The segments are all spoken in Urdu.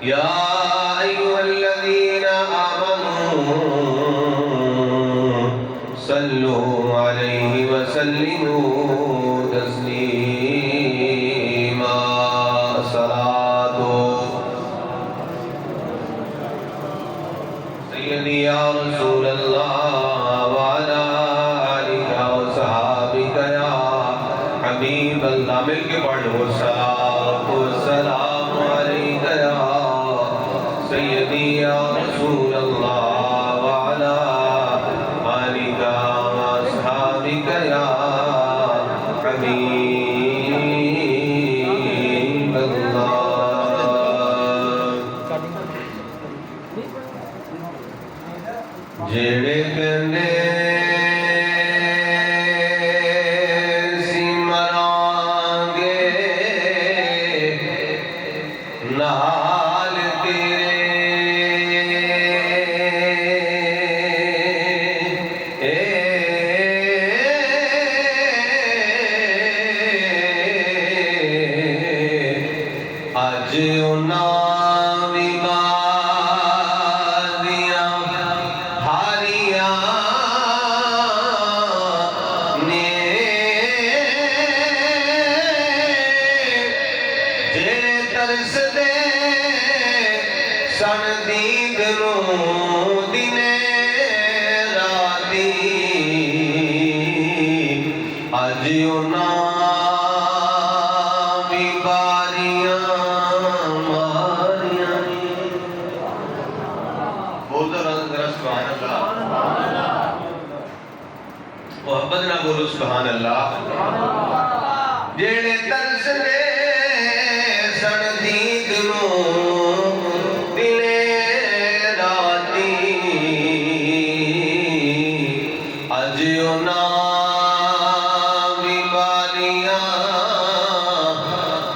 يا أيها الذين آمنوا صلوا عليه وسلموا تسليما صلاة سيدي يا رسول الله وعلى آلك وصحابك يا حبيب الله مل کے پڑھ لو الصلاة والسلام عليك يا سيدي يا رسول الله وعلى آلك وأصحابك يا حبيب الله جڑے کنے سی مرانگے نال تیرے اج انہاں وی بازیاں ہاریاں نے جڑے ترس دے سن دید نوں دنے راتی اج انہاں وی باریاں ماریاں بول دو ذرا سبحان اللہ محبت نہ بولو سبحان اللہ جڑے ترس دے سن دید نوں دنے راتی اج انہاں وی باریاں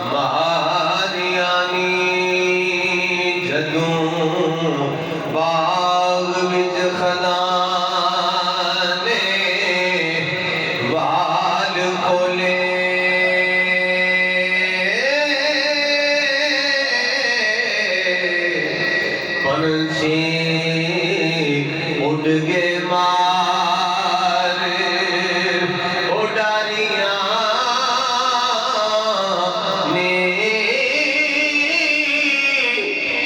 ماریاں نی جدوں باغ وچ خزاں نے وال کھولے پنچھی اڑ گئے مار اڈاریاں نے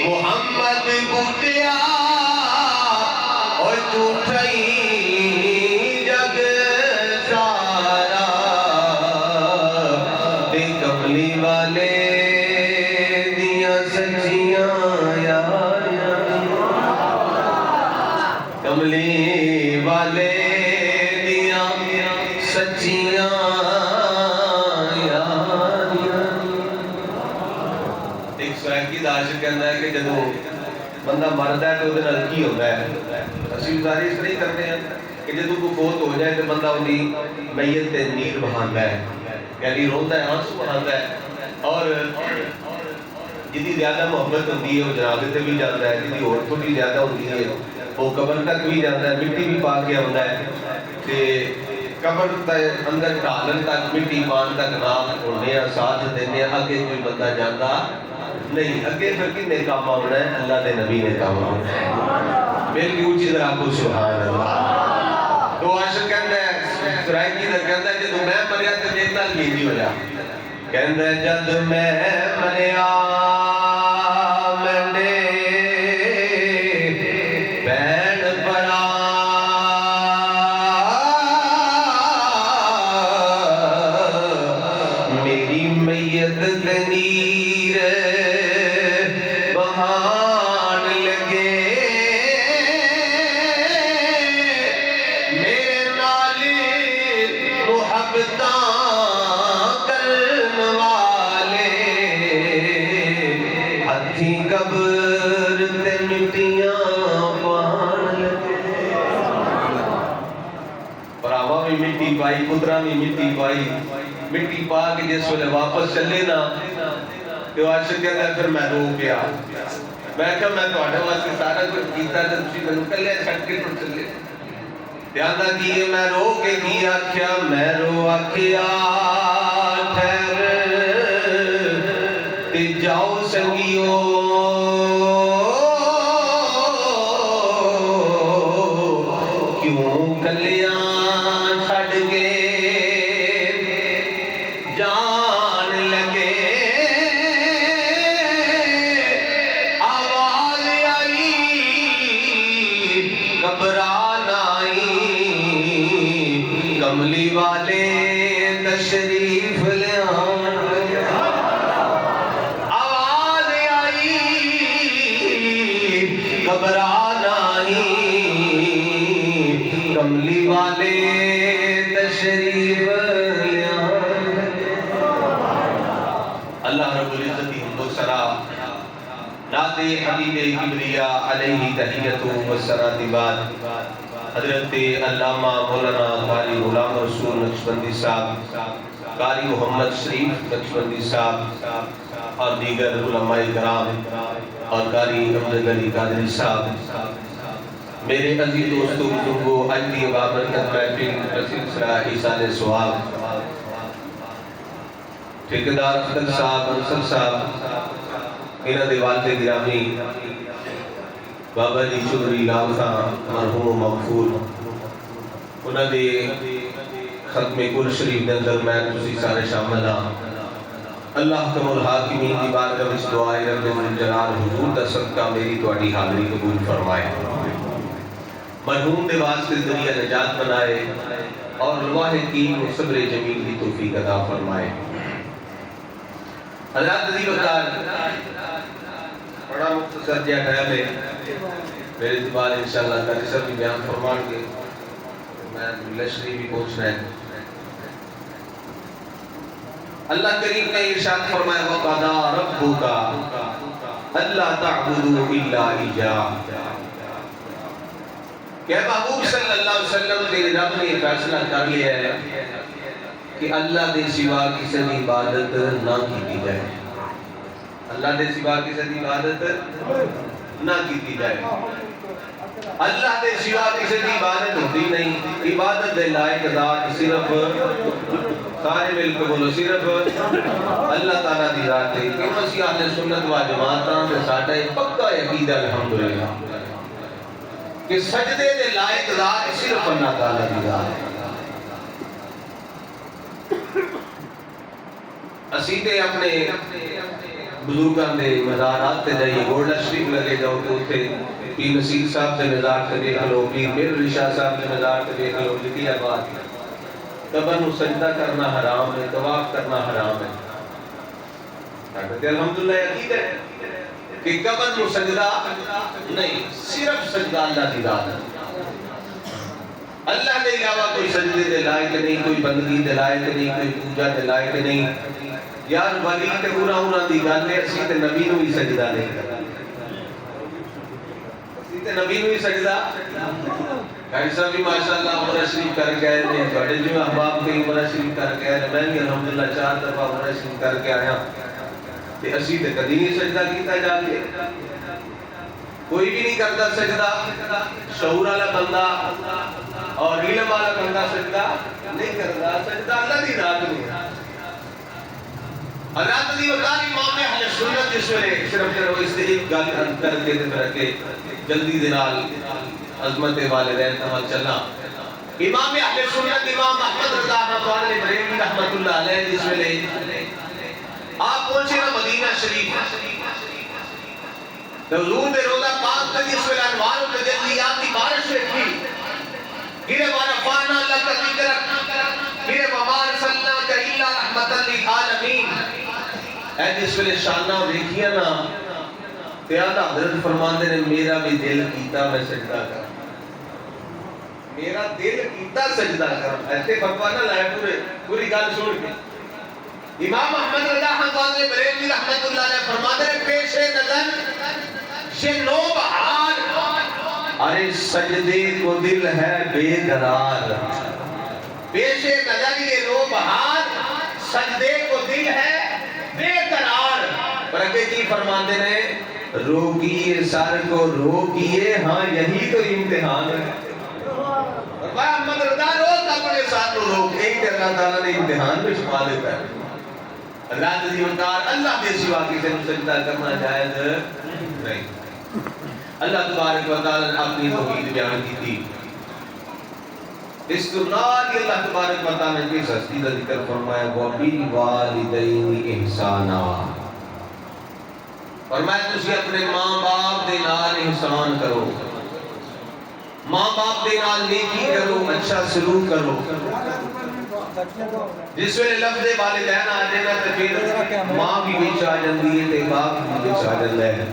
محمد بوٹیا اور جھوٹائی جگ سارا تے کملی والے دیاں سچیاں یاریاں کملی والے دیاں سچیاں یاریاں ایک سرائکی دا عاشق کہنا ہے کہ جدو بندہ مرد ہے تو وہ دن کی ہوتا ہے اسی گزاری اس طرح کرتے ہیں کہ جدو کو فوت ہو جائے تو بندہ انہی میت تے نیر بہاندا ہے یعنی روندہ ہے آنسو بہاندا ہے اور جتنی زیادہ محبت ہوتی ہے وہ جنازے تے بھی جاتا ہے جتنی اور تھوڑی زیادہ ہوتی ہے وہ قبر تک بھی جاتا ہے مٹی بھی پا کے آتا ہے کہ قبر اندر ڈالن تک مٹی پان تک نام ہونے ساتھ دینے آگے کوئی بندہ جانا نہیں اگے پھر کنے کام آنا ہے اللہ دے نبی نے کام آنا ہے میری اونچی ذرا کو سبحان اللہ تو عاشق کہتا ہے سرائکی دا کہتا ہے جدو میں مریا تو جیتا لیجی ہو جا کہتا ہے جد میں مریا میں نے بین پڑا میری میت دنیر بہان لگے میرے نالی محبتاں کرن والے ہتھی قبر تے مٹیاں پان لگے براوا بھی مٹی پائی پترا بھی مٹی پائی مٹی پا کے جس ویلے واپس چلے نا تو عاشق کہتا ہے پھر میں رو گیا میں کہا میں تواڈے واسطے سارا کچھ کیتا تے تسی مینوں کلے چھڈ کے ٹر چلے پیادا کیے میں رو کے کی آکھیا میں رو آکھیا ٹھہر تے جاؤ سنگیو گھبرانا ہی کملی والے تشریف لے آئے۔ اللہ رب العزت حمد و ثنا نعت حبیب کبریا علیہ تحیت و ثنا بعد حضرت علامہ مولانا قاری غلام رسول نقشبندی صاحب، قاری محمد شریف نقشبندی صاحب اور دیگر علماء کرام اور قاری امجد علی قادری صاحب، میرے عزیز دوستوں بزرگوں، آج کی بابرکت محفل سلسلہ ایصال ثواب، ٹھیکیدار اختر صاحب، انصر صاحب، انہاں دے والد گرامی بابا جی چودھری لال خان مرحوم و مغفور، انہاں دے ختم کل شریف دے اندر میں تسی سارے شامل ہاں۔ اللہ کم الحاکمین دی بارگاہ وچ دعائے رب الجلال حضور دا صدقہ میری تواڈی حاضری قبول فرمائے، مرحوم دے واسطے ذریعہ نجات بنائے اور لواہ یقین و صبر جمیل دی توفیق عطا فرمائے۔ حضرات عزیز وقار، بڑا مختصر جہا ٹائم ہے، میرے زبان انشاءاللہ قاری صاحب بھی بیان فرمان کے میں لشری بھی پہنچنا ہے۔ اللہ کریم نے ارشاد فرمایا وَقَضَىٰ رَبُّكَ أَلَّا تَعْبُدُوا إِلَّا إِيَّاهُ، کہ محبوب صلی اللہ علیہ وسلم تیرے رب نے فیصلہ کر لیا ہے کہ اللہ دے سوا کسی دی عبادت نہ کی جائے، اللہ دے سوا کسی دی عبادت نہ کی جائے۔ اللہ دے سوا کسی دی عبادت ہوتی نہیں، عبادت دے لائق ذات صرف سارے مل کے بولو صرف اللہ تعالیٰ دی ذات ہے۔ کہ مسیح اہل سنت و جماعتاں تے ساڈا پکا عقیدہ الحمدللہ کہ سجدے دے لائق ذات صرف اللہ تعالیٰ دی ذات ہے۔ اسی تے اپنے بزرگاں دے مزارات تے جائیے، گولڈا شریف لگے جاؤ تو اتنے پیر نصیر صاحب سے مزار کے دیکھ لو، پیر میر علی شاہ صاحب سے مزار کے دیکھ لو، لکھی ہے بات قبر نو سجدہ کرنا حرام ہے، طواف کرنا حرام ہے۔ الحمدللہ عقیدہ ہے کہ قبر نو سجدہ نہیں، صرف سجدہ اللہ دی ذات ہے، اللہ دے علاوہ کوئی سجدے دے لائق نہیں، کوئی بندگی دے لائق نہیں، کوئی پوجا دے لائق نہیں۔ یار ولی تے انہاں دی گل ہے، اسی تے نبی نو ہی سجدہ نہیں کرنا، اسی تے نبی نو ہی سجدہ۔ قاری صاحب بھی ماشاءاللہ عمرہ شریف کر کے آئے ہیں، بڑے جو احباب کے عمرہ شریف کر کے آئے، میں بھی الحمدللہ 4 دفعہ عمرہ شریف کر کے آیا، تے اسی تے کدی نہیں سجدہ کیتا جا کے، کوئی بھی نہیں کرتا سجدہ۔ شعور والا بندہ اور علم والا بندہ سجدہ نہیں کرتا، سجدہ اللہ دی ذات نہیں ہے۔ حضرات دی وقار امام اہل سنت جس ویلے صرف کرو اس سے ایک گل کر کے رکھے جلدی دے نال عظمت والدین تمام چلنا۔ امام اہل سنت امام احمد رضا رضوان بریلوی رحمت اللہ علیہ جس ویلے آپ پہنچے نا مدینہ شریف، حضور دے روضہ پاک تے جس ویلے انوار و تجلیات دی بارش ہوئی، گرے وانا فانا اللہ کا ذکر، گرے ومار صلی کا الا رحمت للعالمین، اے جس ویلے شانہ دیکھیا نا تے آدھا حضرت فرماندے نے میرا بھی دل کیتا میں سجدہ کر، میرا دل کیتا سجدہ کر، ایسے فرمانا لائے پوری گل سن کے۔ امام احمد رضا رضوان بریلوی رحمت اللہ علیہ فرماتے ہیں پیش نظر یہ نو بہار، ارے سجدے کو دل ہے بے قرار، پیش نظر یہ نو بہار سجدے کو دل ہے بے قرار۔ برکے کی فرماتے ہیں روکیے سر کو روکیے، ہاں یہی تو امتحان ہے۔ فرمایا احمد رضا روز اپنے ساتھ روک ایک تے اللہ تعالیٰ نے امتحان میں چھپا دیتا ہے۔ اللہ دی وقار اللہ دے سوا کسی کو سجدہ کرنا جائز نہیں۔ اللہ تبارک و تعالیٰ نے اپنی توحید بیان کی تھی، اس کو نال اللہ تبارک و تعالیٰ نے اس ہستی کا ذکر فرمایا وَبِالْوَالِدَيْنِ إِحْسَانًا، فرمایا تسی اپنے ماں باپ دے نال احسان کرو، ماں باپ دے نال نیکی کرو، اچھا سلوک کرو۔ جس ویلے لفظ والدین آ جائے نا تے پھر ماں بھی وچ آ جاندی ہے تے باپ بھی وچ آ جاندا ہے۔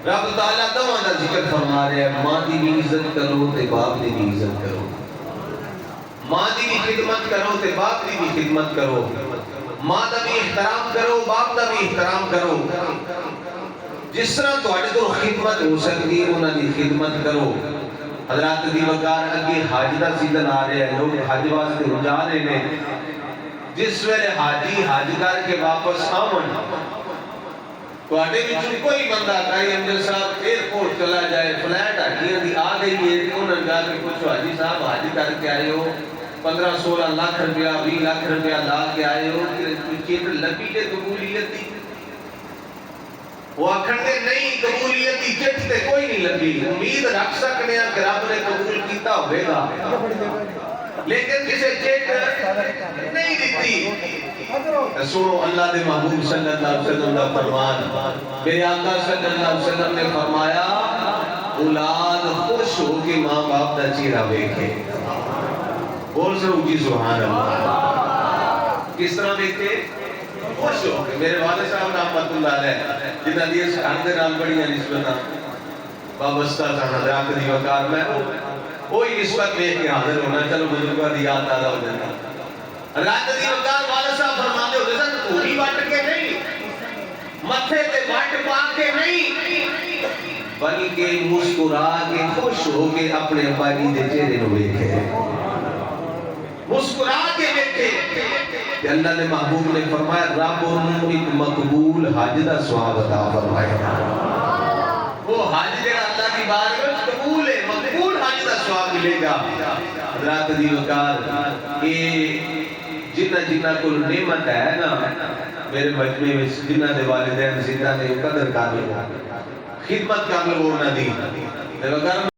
رب تعالیٰ دواں دا ذکر فرما رہے ہیں، ماں دی بھی عزت کرو تے باپ دی بھی عزت کرو، ماں دی بھی خدمت کرو تے باپ دی بھی خدمت کرو، ماں دا بھی احترام کرو باپ دا بھی احترام کرو، جس طرح تواڈے تو خدمت ہو سکتی ہے انہاں دی خدمت کرو۔ حضرات دی وقار اگے حج دا سیزن آ رہا ہے، لوگ حج واسطے ہو جا رہے ہیں، جس ویلے حاجی حج کر کے واپس آون تواڈے وچوں کوئی بندہ کہے امجد صاحب ایئرپورٹ چلا جائے، فلائٹ حاجیاں دی آ گئی ہے، انہوں نے جا کے پوچھو حاجی صاحب حج کر کے آئے ہو 15-16 لاکھ روپیہ 20 لاکھ روپیہ لا کے آئے ہو، چیٹ لبی تے قبولیت دی؟ وہ آکھن دے نہیں، قبولیت دی چٹ تے کوئی نہیں لبی، امید رکھ سکنے ہیں کہ رب نے قبول کیتا ہوئے گا، لیکن کسے چٹ نہیں دیتی۔ سنو اللہ دے محبوب صلی اللہ علیہ وسلم کا فرمان، میرے آقا صلی اللہ علیہ وسلم نے فرمایا اولاد خوش ہو کے ماں باپ دا چہرہ دیکھے، بول سر اونچی سبحان اللہ، کس طرح دیکھے؟ خوش ہو کے۔ میرے والد صاحب رحمت اللہ علیہ جنہاں دی اس گھر دے نال بڑیاں نسبتاں وابستہ سن، حضرات دی وقار میں کوئی نسبت دیکھ کے حاضر ہونا، چلو بزرگاں دی یاد تازہ ہو جاتا۔ حضرات دی وقار والد صاحب فرماتے ہوتے سن پوری وٹ کے نہیں، متھے تے وٹ پا کے نہیں، بلکہ مسکرا کے خوش ہو کے اپنے ابا جی دے چہرے نو ویکھے، مسکرا کے دیکھے۔ کہ اللہ نے محبوب نے فرمایا رب انہوں ایک مقبول حج دا ثواب عطا فرمائے گا، وہ حج جڑا اللہ کی بارگاہ وچ قبول ہے، مقبول حج دا ثواب ملے گا۔ حضرات دی وقار یہ جنہ کو نعمت ہے نا میرے مجمع میں، جنہ دے والدین زندہ نے قدر کر لو، خدمت کر لو انہاں دی۔ وقار